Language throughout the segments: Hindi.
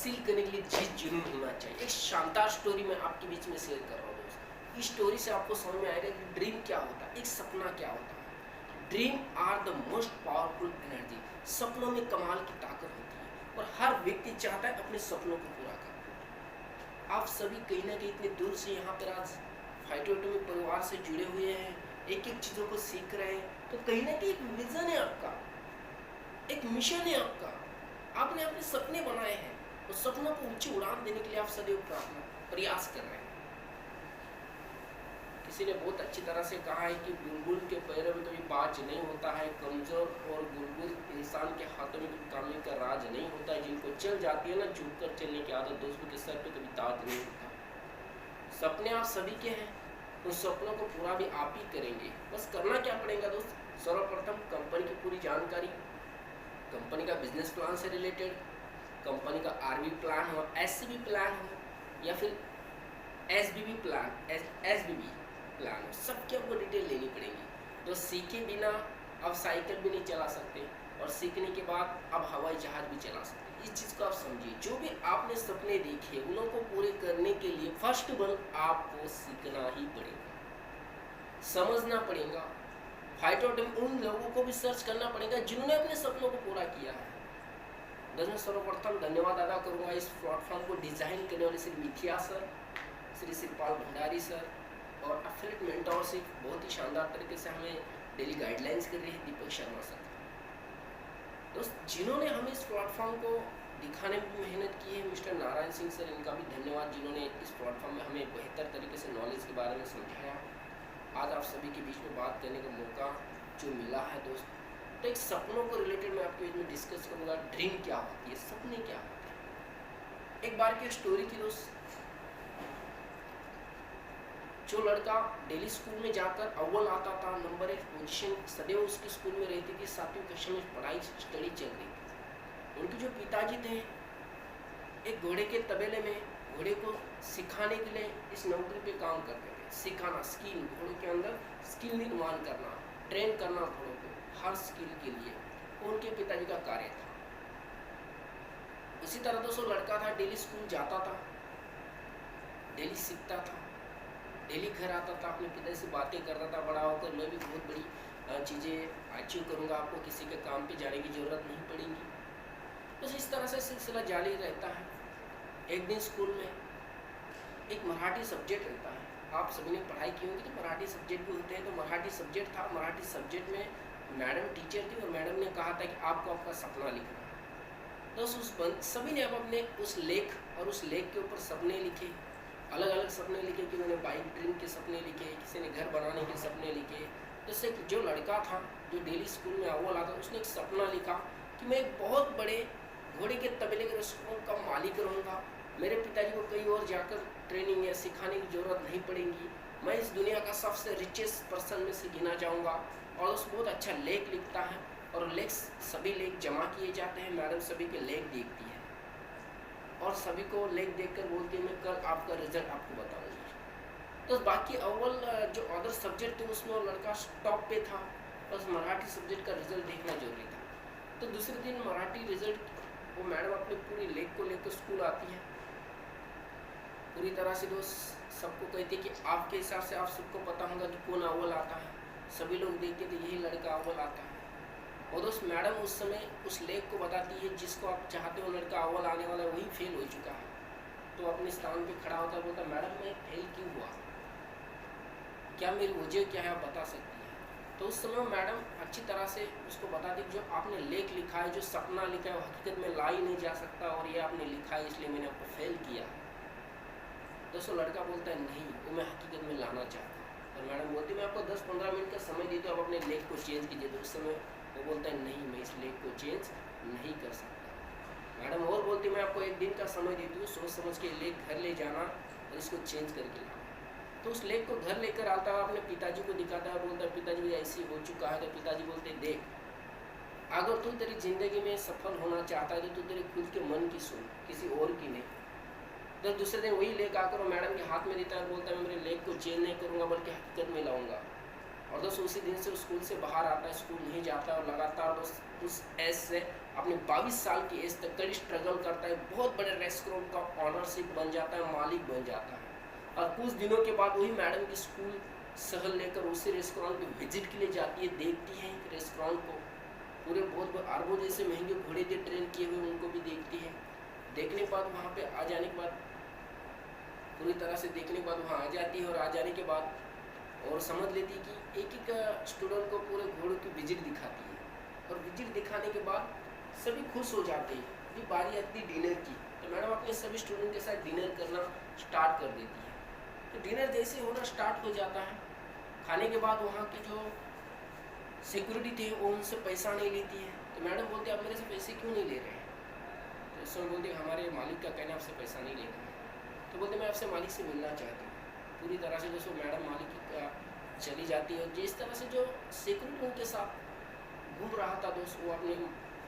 हासिल करने के लिए जिद जुनून होना चाहिए। एक शानदार स्टोरी मैं आपके बीच में शेयर कर रहा हूँ दोस्त। इस स्टोरी से आपको समझ में आएगा कि ड्रीम क्या होता है, एक सपना क्या होता है। Dream are the most powerful energy. सपनों में कमाल की ताकत होती है और हर व्यक्ति चाहता है अपने सपनों को पूरा करना। आप सभी कहीं ना कहीं इतने दूर से यहाँ पर आज फाइटो में परिवार से जुड़े हुए हैं, एक एक चीज़ों को सीख रहे हैं, तो कहीं ना कहीं एक विजन है आपका, एक मिशन है आपका। आपने अपने सपने बनाए हैं और सपनों को ऊंची उड़ान देने के लिए आप सदैव प्रार्थना प्रयास कर रहे हैं। किसी ने बहुत अच्छी तरह से कहा है कि बुलबुल के पैरों में कभी बाज नहीं होता है, कमजोर और बुलबुल इंसान के हाथों में कभी कामयाबी का राज नहीं होता है। जिनको चल जाती है ना झुककर चलने की आदत, दोस्तों के सर पे कभी ताज नहीं होता। सपने आप सभी के हैं, उन सपनों को पूरा भी आप ही करेंगे। बस करना क्या पड़ेगा दोस्त, सर्वप्रथम कंपनी की पूरी जानकारी, कंपनी का बिजनेस प्लान से रिलेटेड, कंपनी का आरबी प्लान हो, एससीबी प्लान हो या फिर एसबीबी प्लान, एसबीबी प्लान हो, सबकी आपको डिटेल लेनी पड़ेगी। तो सीखे बिना अब साइकिल भी नहीं चला सकते और सीखने के बाद अब हवाई जहाज भी चला सकते। इस चीज़ को आप समझिए। जो भी आपने सपने देखे उन लोगों को पूरे करने के लिए फर्स्ट वन आपको सीखना ही पड़ेगा, समझना पड़ेगा। फाइट आउट में उन लोगों को भी सर्च करना पड़ेगा जिन्होंने अपने सपनों को पूरा किया है। मैं सर्वप्रथम धन्यवाद अदा करूंगा इस प्लेटफॉर्म को डिजाइन करने वाले श्री मिथिया सर, श्री शिवपाल भंडारी सर और एफिलिएट मेंटरशिप बहुत ही शानदार तरीके से हमें डेली गाइडलाइंस कर रहे हैं दीपक शर्मा सर। दोस्त जिन्होंने हमें इस प्लेटफॉर्म को दिखाने में मेहनत की है, मिस्टर नारायण सिंह सर, इनका भी धन्यवाद जिन्होंने इस प्लेटफॉर्म में हमें बेहतर तरीके से नॉलेज के बारे में समझाया। आज आप सभी के बीच में बात करने का मौका जो मिला है दोस्त, तो एक सपनों को रिलेटेड मैं आपके बीच में डिस्कस करूँगा। ड्रीम क्या होती है, सपने क्या होते हैं। एक बार की स्टोरी थी दोस्त, जो लड़का डेली स्कूल में जाकर अव्वल आता था, नंबर 1 पोजीशन सदैव उसकी स्कूल में रहती थी, 7वीं कक्षा में पढ़ाई स्टडी चल रही थी। उनके जो पिताजी थे एक घोड़े के तबेले में घोड़े को सिखाने के लिए इस नौकरी पे काम करते थे। सिखाना, स्किल, घोड़ों के अंदर स्किल निर्माण करना, ट्रेन करना घोड़ों को हर स्किल के लिए, उनके पिताजी का कार्य था। उसी तरह दोस्तों लड़का था, डेली स्कूल जाता था, डेली सीखता था, डेली घर आता था, अपने पिताजी से बातें करता था, बड़ा होकर मैं भी बहुत बड़ी चीज़ें अचीव करूँगा, आपको किसी के काम पे जाने की ज़रूरत नहीं पड़ेगी। बस इस तरह से सिलसिला जारी रहता है। एक दिन स्कूल में एक मराठी सब्जेक्ट रहता है, आप सभी ने पढ़ाई की होगी तो मराठी सब्जेक्ट भी होते हैं। तो मराठी सब्जेक्ट था, मराठी सब्जेक्ट में मैडम टीचर थी और मैडम ने कहा था कि आपको आपका सपना लिखना है। तो सभी ने अब अपने उस लेख और उस लेख के ऊपर सपने लिखे, अलग अलग सपने लिखे। कि उन्होंने बाइक ड्रीम के सपने लिखे, किसी ने घर बनाने के सपने लिखे। जैसे जो लड़का था जो डेली स्कूल में अव्वल आता, उसने एक सपना लिखा कि मैं एक बहुत बड़े घोड़े के तबेले के रेस्टोरेंट का मालिक रहूँगा, मेरे पिताजी को कहीं और जाकर ट्रेनिंग या सिखाने की ज़रूरत नहीं पड़ेगी, मैं इस दुनिया का सबसे रिचेस्ट पर्सन में से गिना जाऊँगा। और उस बहुत अच्छा लेख लिखता है और लेख सभी लेख जमा किए जाते हैं। मैडम सभी के लेख देखती है और सभी को लेख देखकर बोलती है मैं कल आपका रिजल्ट आपको बताऊंगी। तो बाकी अव्वल जो अदर सब्जेक्ट थे उसमें वो लड़का टॉप पे था, बस मराठी सब्जेक्ट का रिजल्ट देखना जरूरी था। तो दूसरे दिन मराठी रिजल्ट वो मैडम अपने पूरी लेख को लेकर स्कूल आती है, पूरी तरह से दोस्त सबको कहती है कि आपके हिसाब से आप सबको पता होगा कि कौन अव्वल आता है। सभी लोग देखते थे यही लड़का अव्वल आता है। और दोस्त मैडम उस समय उस लेख को बताती है जिसको आप चाहते हो लड़का अव्वल आने वाला है वही फेल हो चुका है। तो अपने स्थान पे खड़ा होता है, बोलता मैडम मैं फेल क्यों हुआ, क्या मेरी वजह क्या है आप बता सकती हैं। तो उस समय मैडम अच्छी तरह से उसको बताती कि जो आपने लेख लिखा है, जो सपना लिखा है वो हकीकत में ला ही नहीं जा सकता और ये आपने लिखा है इसलिए मैंने आपको फेल किया। दोस्तों लड़का बोलता है नहीं, वो मैं हकीकत में लाना चाहता हूँ। और मैडम बोलती मैं आपको 10-15 मिनट का समय देती हूँ, आप अपने लेख को चेंज कीजिए। तो उस समय वो बोलता है नहीं मैं इस लेख को चेंज नहीं कर सकता। मैडम और बोलती मैं आपको 1 दिन का समय देती हूँ, सोच समझ के लेख घर ले जाना और इसको चेंज करके लाना। तो उस लेख को घर लेकर आता है, अपने पिताजी को दिखाता है, बोलता है पिताजी ऐसी हो चुका है। तो पिताजी बोलते देख अगर तू तेरी ज़िंदगी में सफल होना चाहता है तो तू तेरे खुद के मन की सुन, किसी और की नहीं। तो दूसरे दिन वही लेख आकर वो मैडम के हाथ में देता है, बोलता है मैं मेरे लेख को चेंज नहीं करूँगा बल्कि हकीकत में लाऊंगा। और दोस्तों उसी दिन से स्कूल से बाहर आता है, स्कूल नहीं जाता और लगातार दोस्त उस एज से अपने 22 साल की एज तक कड़ी स्ट्रगल करता है, बहुत बड़े रेस्टोरेंट का ऑनरशिप बन जाता है, मालिक बन जाता है। और कुछ दिनों के बाद वही मैडम की स्कूल सहल लेकर उसी रेस्टोरेंट की विजिट के लिए जाती है, देखती है रेस्टोरेंट को, पूरे बहुत अरबों जैसे महंगे घोड़े जो ट्रेन किए हुए उनको भी देखती है। देखने के बाद वहाँ पे आ जाने के बाद पूरी तरह से देखने के बाद वहाँ आ जाती है और आ जाने के बाद और समझ लेती है कि एक एक स्टूडेंट को पूरे घोड़े की विजिट दिखाती है। और विजिट दिखाने के बाद सभी खुश हो जाते हैं कि बारी आती डिनर की, तो मैडम अपने सभी स्टूडेंट के साथ डिनर करना स्टार्ट कर देती है। तो डिनर जैसे होना स्टार्ट हो जाता है, खाने के बाद वहाँ के जो सिक्योरिटी थे वो उनसे पैसा नहीं लेती है। तो मैडम बोलते आप मेरे से पैसे क्यों नहीं ले रहे हैं? तो उस समय बोलते हमारे मालिक का कहना आपसे पैसा नहीं लेना है। तो बोलते मैं आपसे मालिक से मिलना चाहती हूँ। पूरी तरह से दोस्तों मैडम मालिक की चली जाती है और जिस तरह से जो सिक्योरिटी उनके साथ घूम रहा था दोस्त, वो अपने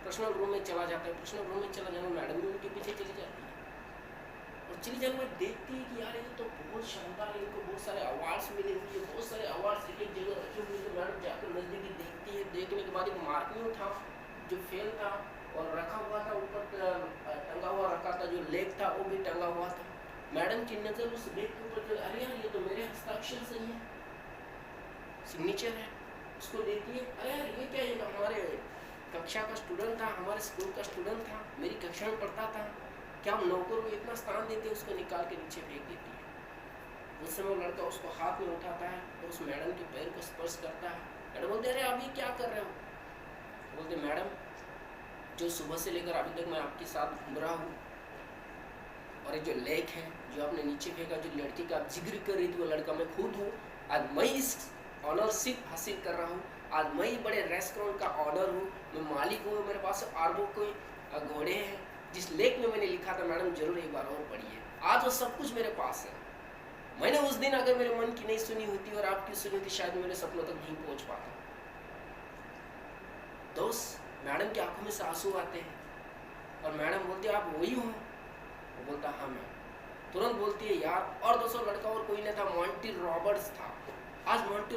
पर्सनल रूम में चला जाता है। पर्सनल रूम में चला जाना, मैडम भी उनके पीछे चली जाती है और चली जाने में देखती है कि यार ये तो बहुत शानदार है, इनको बहुत सारे अवार्ड्स मिले हुए हैं, बहुत सारे अवार्ड्स एक एक जगह रखे हुए हैं। मैडम जाकर नज़दीकी देखती है, देखने के बाद एक मार्किंग था जो फेल था और रखा हुआ था, ऊपर टंगा हुआ रखा था, जो लेग था वो भी टंगा हुआ था। मैडम की नज़र उस लेग के ऊपर, अरे यार ये तो मेरे हस्ताक्षर सही है, सिग्नेचर है, उसको देती है। अरे यार ये क्या, ये हमारे कक्षा का स्टूडेंट था, हमारे स्कूल का स्टूडेंट था, मेरी कक्षा में पढ़ता था, क्या हम नौकर को इतना स्थान देते हैं? उसको निकाल के नीचे फेंक देती है। उस समय वो लड़का उसको हाथ में उठाता है और उस मैडम के पैर को स्पर्श करता है। मैडम बोलते अरे आप ये क्या कर रहे हो? बोलते मैडम जो सुबह से लेकर अभी तक मैं आपके साथ घूम रहा हूँ और ये जो लेक है जो आपने नीचे फेंका, जो लड़की का आप जिक्र कर रही थी, वो लड़का मैं खुद हूँ। आज मैं इस ऑनरशिप हासिल कर रहा हूँ, आज मैं ही बड़े रेस्टोरेंट का ऑनर हूँ, मैं मालिक हूँ, मेरे पास अरबों के घोड़े हैं। जिस लेख में मैंने लिखा था मैडम जरूर एक बार और पढ़िए, आज वो सब कुछ मेरे पास है। मैंने उस दिन अगर मेरे मन की नहीं सुनी होती और आपकी सुनी होती, शायद मेरे सपनों तक नहीं पहुंच पाता। दोस्त मैडम की आंखों में से आंसू आते हैं और मैडम बोलती है आप वही हो? वो बोलता हाँ मैं। तुरंत बोलती है यार, और दोस्तों लड़का और कोई नहीं था, मॉन्टी रॉबर्ट्स था। आज मॉन्टी